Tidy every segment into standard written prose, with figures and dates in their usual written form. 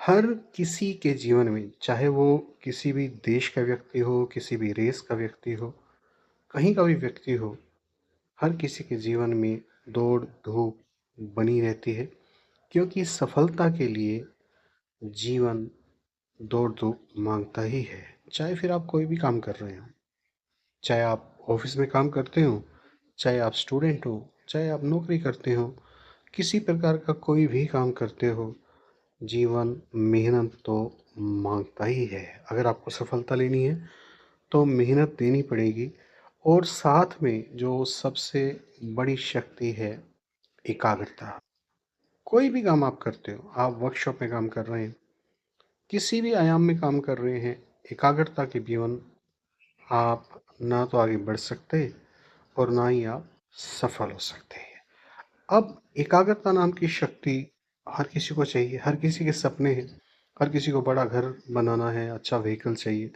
हर किसी के जीवन में, चाहे वो किसी भी देश का व्यक्ति हो, किसी भी रेस का व्यक्ति हो, कहीं का भी व्यक्ति हो, हर किसी के जीवन में दौड़ धूप बनी रहती है। क्योंकि सफलता के लिए जीवन दौड़ धूप मांगता ही है। चाहे फिर आप कोई भी काम कर रहे हो, चाहे आप ऑफिस में काम करते हो, चाहे आप स्टूडेंट हो, चाहे आप नौकरी करते हो, किसी प्रकार का कोई भी काम करते हो, जीवन मेहनत तो मांगता ही है। अगर आपको सफलता लेनी है तो मेहनत देनी पड़ेगी। और साथ में जो सबसे बड़ी शक्ति है, एकाग्रता। कोई भी काम आप करते हो, आप वर्कशॉप में काम कर रहे हैं, किसी भी आयाम में काम कर रहे हैं, एकाग्रता के बिना आप ना तो आगे बढ़ सकते और ना ही आप सफल हो सकते हैं। अब एकाग्रता नाम की शक्ति हर किसी को चाहिए, हर किसी के सपने हैं। हर किसी को बड़ा घर बनाना है, अच्छा व्हीकल चाहिए,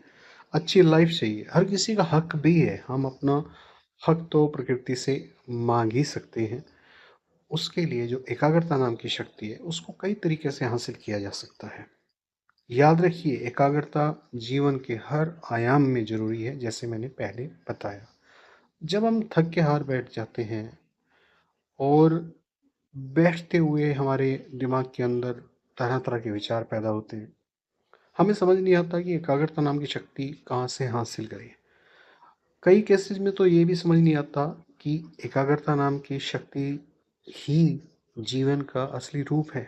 अच्छी लाइफ चाहिए। हर किसी का हक भी है। हम अपना हक तो प्रकृति से मांग ही सकते हैं। उसके लिए जो एकाग्रता नाम की शक्ति है, उसको कई तरीके से हासिल किया जा सकता है। याद रखिए, एकाग्रता जीवन के हर आयाम में जरूरी है। जैसे मैंने पहले बताया, जब हम थक के हार बैठ जाते हैं और बैठते हुए हमारे दिमाग के अंदर तरह तरह के विचार पैदा होते हैं, हमें समझ नहीं आता कि एकाग्रता नाम की शक्ति कहाँ से हासिल करें। कई केसेस में तो ये भी समझ नहीं आता कि एकाग्रता नाम की शक्ति ही जीवन का असली रूप है।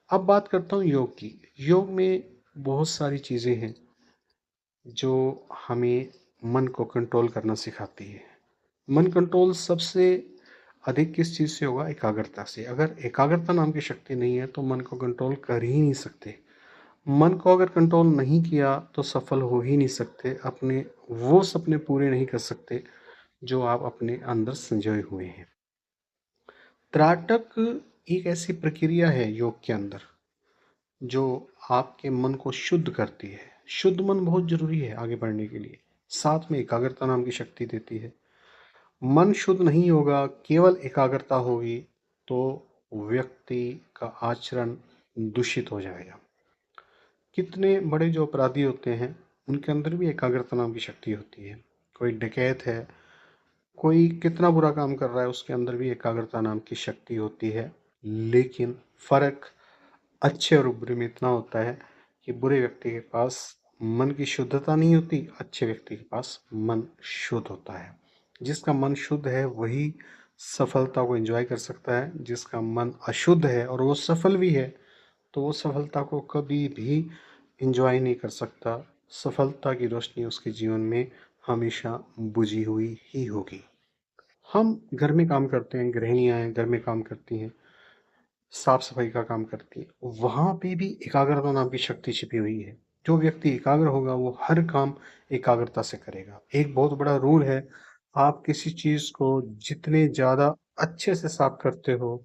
अब बात करता हूँ योग की। योग में बहुत सारी चीज़ें हैं जो हमें मन को कंट्रोल करना सिखाती है। मन कंट्रोल सबसे अधिक किस चीज़ से होगा? एकाग्रता से। अगर एकाग्रता नाम की शक्ति नहीं है तो मन को कंट्रोल कर ही नहीं सकते। मन को अगर कंट्रोल नहीं किया तो सफल हो ही नहीं सकते, अपने वो सपने पूरे नहीं कर सकते जो आप अपने अंदर संजोए हुए हैं। त्राटक एक ऐसी प्रक्रिया है योग के अंदर जो आपके मन को शुद्ध करती है। शुद्ध मन बहुत जरूरी है आगे बढ़ने के लिए। साथ में एकाग्रता नाम की शक्ति देती है। मन शुद्ध नहीं होगा, केवल एकाग्रता होगी तो व्यक्ति का आचरण दूषित हो जाएगा। कितने बड़े जो अपराधी होते हैं, उनके अंदर भी एकाग्रता नाम की शक्ति होती है। कोई डकैत है, कोई कितना बुरा काम कर रहा है, उसके अंदर भी एकाग्रता नाम की शक्ति होती है। लेकिन फर्क अच्छे और बुरे में इतना होता है कि बुरे व्यक्ति के पास मन की शुद्धता नहीं होती, अच्छे व्यक्ति के पास मन शुद्ध होता है। जिसका मन शुद्ध है वही सफलता को एंजॉय कर सकता है। जिसका मन अशुद्ध है और वो सफल भी है तो वो सफलता को कभी भी एंजॉय नहीं कर सकता। सफलता की रोशनी उसके जीवन में हमेशा बुझी हुई ही होगी। हम घर में काम करते हैं, गृहिणियां हैं घर में काम करती हैं, साफ सफाई का काम करती है, वहां पे भी एकाग्रता नाम की शक्ति छिपी हुई है। जो व्यक्ति एकाग्र होगा वो हर काम एकाग्रता से करेगा। एक बहुत बड़ा रूल है, आप किसी चीज को जितने ज्यादा अच्छे से साफ करते हो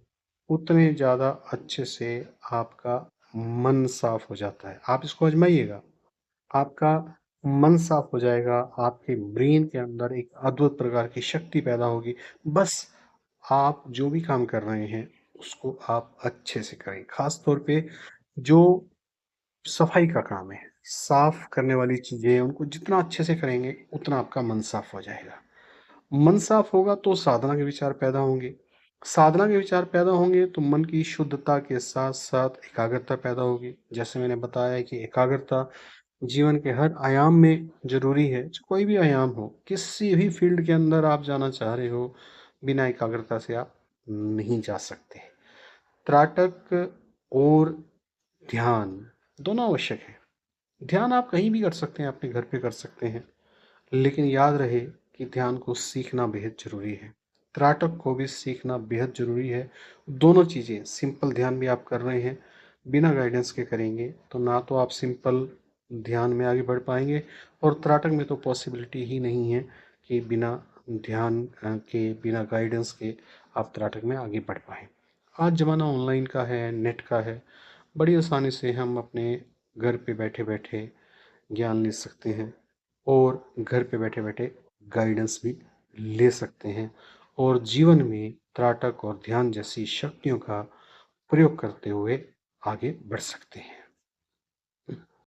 उतने ज्यादा अच्छे से आपका मन साफ हो जाता है। आप इसको आजमाइएगा, आपका मन साफ हो जाएगा। आपके ब्रेन के अंदर एक अद्भुत प्रकार की शक्ति पैदा होगी। बस आप जो भी काम कर रहे हैं उसको आप अच्छे से करें। खास तौर पे जो सफाई का काम है, साफ करने वाली चीजें, उनको जितना अच्छे से करेंगे उतना आपका मन साफ हो जाएगा। मन साफ होगा तो साधना के विचार पैदा होंगे। साधना के विचार पैदा होंगे तो मन की शुद्धता के साथ साथ एकाग्रता पैदा होगी। जैसे मैंने बताया कि एकाग्रता जीवन के हर आयाम में जरूरी है। कोई भी आयाम हो, किसी भी फील्ड के अंदर आप जाना चाह रहे हो, बिना एकाग्रता से आप नहीं जा सकते। त्राटक और ध्यान दोनों आवश्यक है। ध्यान आप कहीं भी कर सकते हैं, अपने घर पे कर सकते हैं, लेकिन याद रहे कि ध्यान को सीखना बेहद जरूरी है। त्राटक को भी सीखना बेहद जरूरी है। दोनों चीजें, सिंपल ध्यान भी आप कर रहे हैं, बिना गाइडेंस के करेंगे तो ना तो आप सिंपल ध्यान में आगे बढ़ पाएंगे, और त्राटक में तो पॉसिबिलिटी ही नहीं है कि बिना ध्यान के, बिना गाइडेंस के आप त्राटक में आगे बढ़ पाएं। आज ज़माना ऑनलाइन का है, नेट का है। बड़ी आसानी से हम अपने घर पे बैठे बैठे ज्ञान ले सकते हैं और घर पे बैठे बैठे गाइडेंस भी ले सकते हैं, और जीवन में त्राटक और ध्यान जैसी शक्तियों का प्रयोग करते हुए आगे बढ़ सकते हैं।